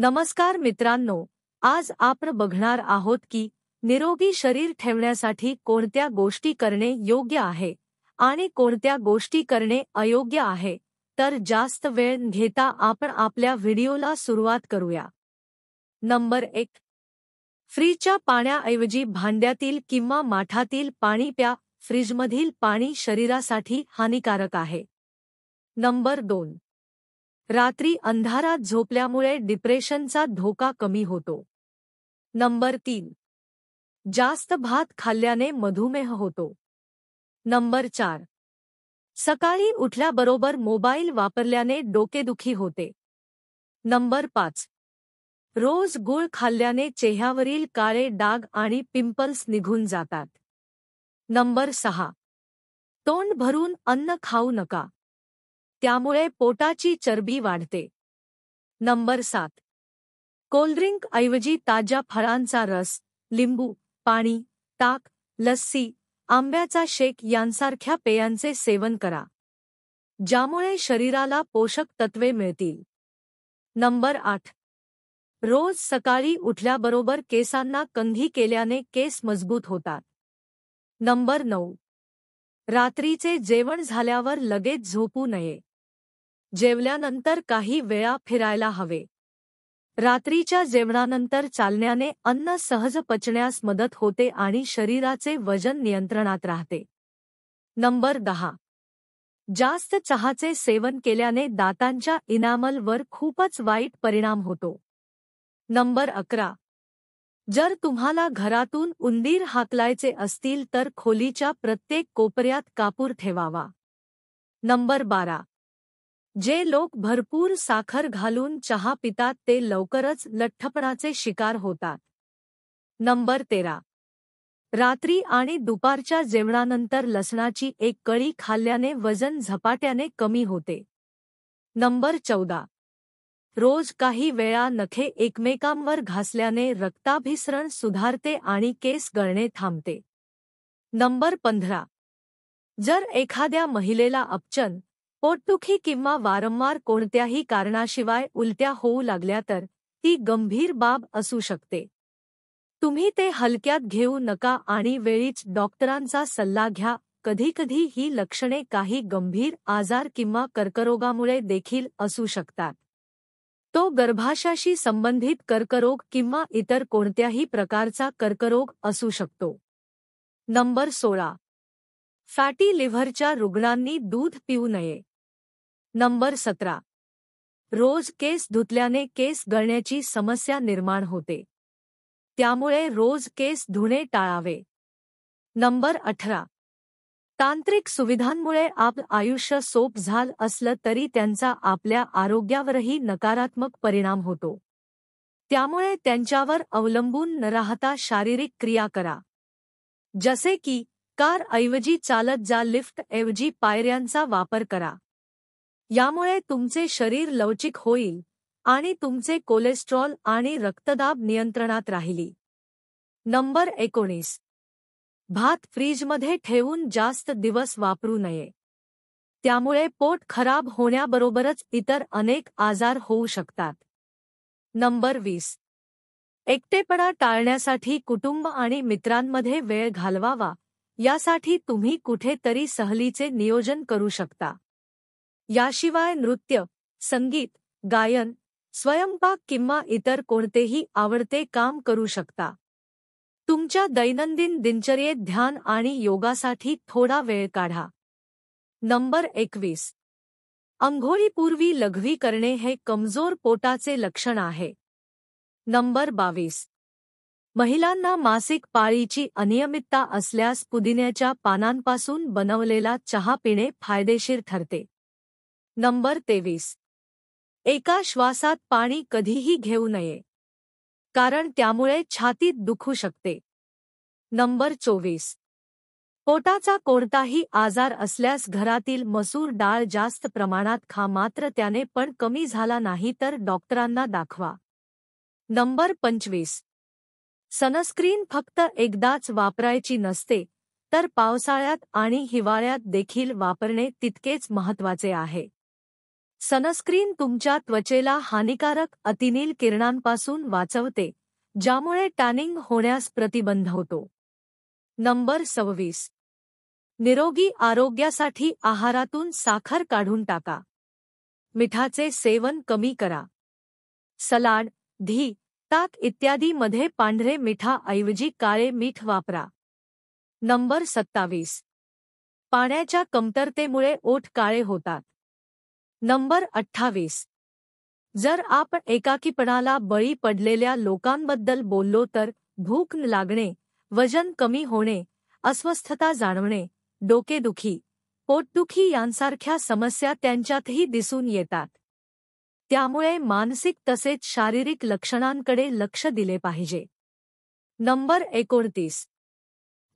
नमस्कार मित्रांनो, आज आपण बघणार आहोत की निरोगी शरीर ठेवण्यासाठी कोणत्या गोष्टी करणे योग्य आहे आणि कोणत्या गोष्टी करणे अयोग्य आहे. तर जास्त वेळ न घेता आपण आपल्या व्हिडिओला सुरुवात करूया. नंबर 1. फ्रीजच्या पाण्याऐवजी भांड्यातील किंवा माठातील पाणी प्या. फ्रीजमधील पाणी शरीरासाठी हानिकारक आहे. नंबर 2. रात्री अंधारात झोपल्यामुळे डिप्रेशनचा धोका कमी होतो. नंबर 3. जास्त भात खाल्ल्याने मधुमेह होतो. नंबर 4. सकाळी उठल्याबरोबर मोबाईल वापरल्याने डोकेदुखी होते. नंबर 5. रोज गूळ खाल्ल्याने चेहऱ्यावरील काळे डाग आणि पिंपल्स निघून जातात. नंबर 6. तोंड भरून अन्न खाऊ नका. त्यामुळे पोटाची चरबी वाढते. नंबर 7. कोल्ड्रिंक ऐवजी ताज्या फळांचा रस, लिंबू, पाणी, ताक, लस्सी, आंब्याचा शेक यांसारख्या पेयांचे सेवन करा, ज्यामुळे शरीराला पोषक तत्वे मिळतील. नंबर 8. रोज सकाळी उठल्याबरोबर केसांना कंघी केल्याने केस मजबूत होतात. नंबर 9. रात्रीचे जेवण झाल्यावर लगेच झोपू नये. जेवल्यानंतर काही वेळा फिरायला हवे. रात्रीच्या जेवणानंतर चालण्याने अन्न सहज पचण्यास मदत होते आणि शरीराचे वजन नियंत्रणात राहते. नंबर 10. जास्त चहाचे सेवन केल्याने दातांच्या इनामलवर खूपच वाईट परिणाम होतो. नंबर 11. जर तुम्हाला घरातून उंदीर हाकलायचे असतील तर खोलीच्या प्रत्येक कोपऱ्यात कापूर ठेवावा. नंबर 12. जे लोक भरपूर साखर घालून चहा पितात ते लवकरच लठ्ठपणाचे शिकार होतात. नंबर 13. रात्री आणि दुपारच्या जेवणानंतर लसणाची एक कळी खाल्ल्याने वजन झपाट्याने कमी होते. नंबर 14. रोज काही वेळा नखे एकमेकांवर घासल्याने रक्ताभिसरण सुधारते आणि केस गळणे थांबते. नंबर 15. जर एखाद्या महिलेला अपचन, पोटदुखी किंवा वारंवार कोणत्याही कारणाशिवाय उलट्या होऊ लागल्या तर ती गंभीर बाब असू शकते. तुम्ही ते हलक्यात घेऊ नका आणि वेळीच डॉक्टरांचा सल्ला घ्या. कधीकधी ही लक्षणे काही गंभीर आजार किंवा कर्करोगामुळे देखील असू शकतात. तो गर्भाशयाशी संबंधित कर्करोग किंवा इतर कोणत्याही प्रकारचा कर्करोग असू शकतो. नंबर 16. फॅटी लिव्हरच्या रुग्णांनी दूध पिऊ नये. नंबर 17. रोज केस धुतल्याने केस गळण्याची समस्या निर्माण होते. त्यामुळे रोज केस धुणे टाळावे. नंबर 18. तांत्रिक सुविधांमुळे आपलं आयुष्य सोपं झालं असलं तरी त्यांचा आपल्या आरोग्यावरही नकारात्मक परिणाम होतो. त्यामुळे त्यांच्यावर अवलंबून न राहता शारीरिक क्रिया करा. जसे की कार ऐवजी चालत जा, लिफ्ट ऐवजी पायऱ्यांचा वापर करा. यामुळे तुमचे शरीर लवचिक होईल आणि तुमचे कोलेस्ट्रॉल आणि रक्तदाब नियंत्रणात राहील. नंबर 19. भात फ्रीजमध्ये ठेवून जास्त दिवस वापरू नये. त्यामुळे पोट खराब होण्याबरोबरच इतर अनेक आजार होऊ शकतात. नंबर 20. एकटेपणा टाळण्यासाठी कुटुंब आणि मित्रांमध्ये वेळ घालवावा. यासाठी तुम्ही कुठेतरी सहलीचे नियोजन करू शकता. याशिवाय नृत्य, संगीत, गायन, स्वयंपाक किंवा इतर कोणतेही आवडते काम करू शकता. तुमच्या दैनंदिन दिनचर्येत ध्यान आणि योगासाठी थोडा वेळ काढा. नंबर 21. अंघोळीपूर्वी लघवी करणे हे कमजोर पोटाचे लक्षण आहे. नंबर 22. महिलांना मासिक पाळीची अनियमितता असल्यास पुदिन्याच्या पानांपासून बनवलेला चहा पिणे फायदेशीर ठरते. नंबर 23. एका श्वासात पाणी कधीही घेऊ नये, कारण त्यामुळे छातीत दुखू शकते. नंबर 24. पोटाचा कोणताही आजार असल्यास घरातील मसूर डाळ जास्त प्रमाणात खा, मात्र त्याने पण कमी झाला नाही तर डॉक्टरांना दाखवा. नंबर 25. सनस्क्रीन फक्त एकदाच वापरायची नसते, तर पावसाळ्यात आणि हिवाळ्यात देखील वापरणे तितकेच महत्त्वाचे आहे. सनस्क्रीन तुमच्या त्वचेला हानिकारक अतिनील किरणांपासून वाचवते, ज्यामुळे टॅनिंग होण्यास प्रतिबंध होतो. नंबर 26. निरोगी आरोग्यासाठी आहारातून साखर काढून टाका. मिठाचे सेवन कमी करा. सलाड, दही, ताक इत्यादीमध्ये पांढरे मिठाऐवजी काळे मीठ वापरा. नंबर 27. पाण्याच्या कमतरतेमुळे ओठ काळे होतात. नंबर 28. जर आपण एकाकीपणाला बळी पडलेल्या लोकांबद्दल बोललो तर भूक न लागणे, वजन कमी होणे, अस्वस्थता जाणवणे, डोकेदुखी, पोटदुखी यांसारख्या समस्या त्यांच्यातही दिसून येतात. त्यामुळे मानसिक तसेच शारीरिक लक्षणांकडे लक्ष दिले पाहिजे. नंबर 29.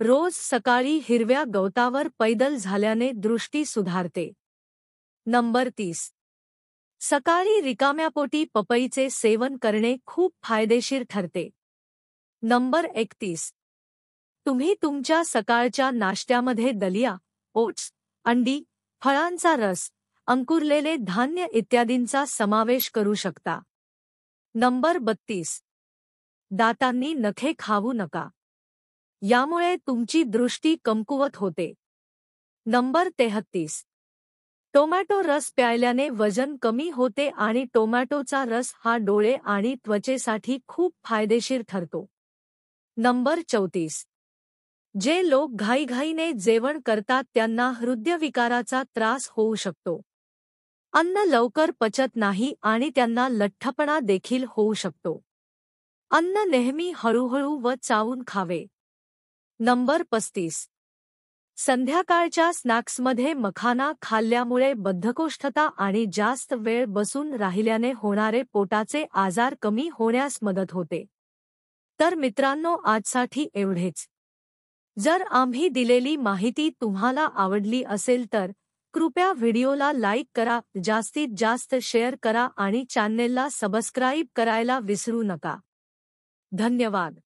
रोज सकाळी हिरव्या गवतावर पैदल झाल्याने दृष्टी सुधारते. नंबर 30. सकाळी रिकाम्यापोटी पपईचे सेवन करणे खूप फायदेशीर ठरते. नंबर 31. तुम्ही तुमच्या सकाळच्या नाश्त्यामध्ये दलिया, ओट्स, अंडी, फळांचा रस, अंकुरलेले धान्य इत्यादींचा समावेश करू शकता. नंबर 32. दातांनी नखे खाऊ नका. यामुळे तुमची दृष्टी कमकुवत होते. नंबर 33. टोमॅटो रस प्यायल्याने वजन कमी होते आणि टोमॅटोचा रस हा डोळे आणि त्वचेसाठी खूप फायदेशीर ठरतो. नंबर 34. जे लोक घाईघाईने जेवण करतात त्यांना हृदयविकाराचा त्रास होऊ शकतो. अन्न लवकर पचत नाही आणि त्यांना लठ्ठपणा देखील होऊ शकतो. अन्न नेहमी हळूहळू व चावून खावे. नंबर 35. संध्याकाळच्या स्नॅक्समध्ये मखाना खाल्ल्यामुळे बद्धकोष्ठता आणि जास्त वेळ बसून राहिल्याने होणारे पोटाचे आजार कमी होण्यास मदत होते. तर मित्रांनो, आजसाठी एवढेच. जर आम्ही दिलेली माहिती तुम्हाला आवडली असेल तर कृपया व्हिडिओला लाईक करा, जास्तीत जास्त शेअर करा आणि चॅनेलला सबस्क्राईब करायला विसरू नका. धन्यवाद.